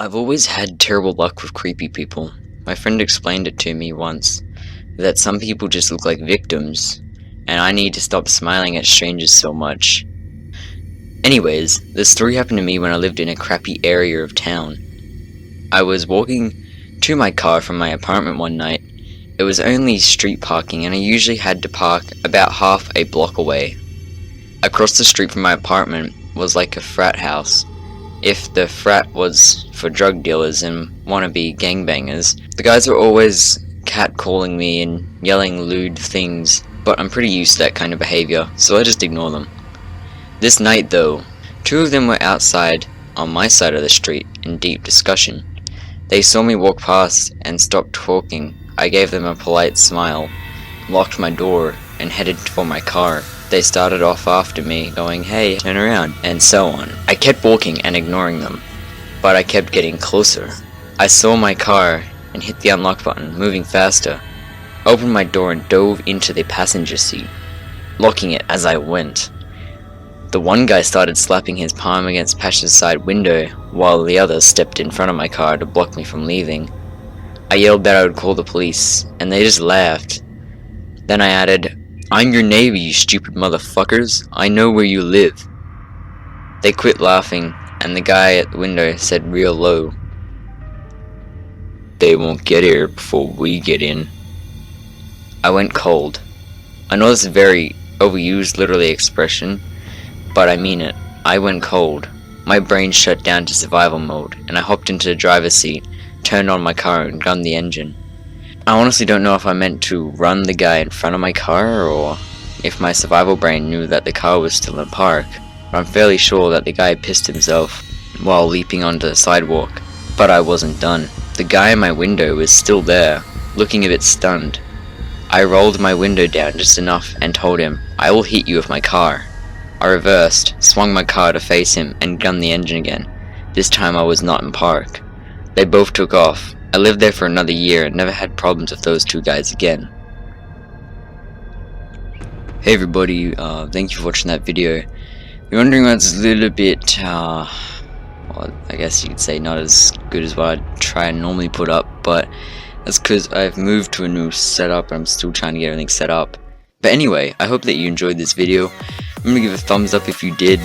I've always had terrible luck with creepy people. My friend explained it to me once, that some people just look like victims, and I need to stop smiling at strangers so much. Anyways, this story happened to me when I lived in a crappy area of town. I was walking to my car from my apartment one night. It was only street parking, and I usually had to park about half a block away. Across the street from my apartment was like a frat house. If the frat was for drug dealers and wannabe gangbangers, the guys were always catcalling me and yelling lewd things, but I'm pretty used to that kind of behavior, so I just ignore them. This night though, two of them were outside on my side of the street in deep discussion. They saw me walk past and stopped talking. I gave them a polite smile, locked my door, and headed for my car. They started off after me, going, "Hey, turn around," and so on. I kept walking and ignoring them, but I kept getting closer. I saw my car and hit the unlock button, moving faster. Opened my door and dove into the passenger seat, locking it as I went. The one guy started slapping his palm against Pasha's side window, while the other stepped in front of my car to block me from leaving. I yelled that I would call the police, and they just laughed. Then I added, "I'm your neighbor, you stupid motherfuckers. I know where you live." They quit laughing, and the guy at the window said real low, "They won't get here before we get in." I went cold. I know this is a very overused literally expression, but I mean it. I went cold. My brain shut down to survival mode, and I hopped into the driver's seat, turned on my car, and gunned the engine. I honestly don't know if I meant to run the guy in front of my car, or if my survival brain knew that the car was still in park, but I'm fairly sure that the guy pissed himself while leaping onto the sidewalk. But I wasn't done. The guy in my window was still there, looking a bit stunned. I rolled my window down just enough and told him, "I will hit you with my car." I reversed, swung my car to face him, and gunned the engine again. This time I was not in park. They both took off. I lived there for another year and never had problems with those two guys again. Hey everybody, thank you for watching that video. You're wondering why it's a little bit, well, I guess you could say not as good as what I try and normally put up, but that's because I've moved to a new setup and I'm still trying to get everything set up. But anyway, I hope that you enjoyed this video. I'm gonna give a thumbs up if you did.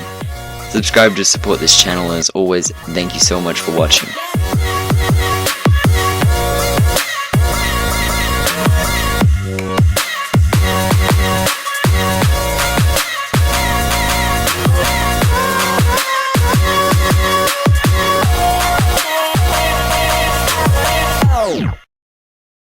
Subscribe to support this channel, and as always, thank you so much for watching.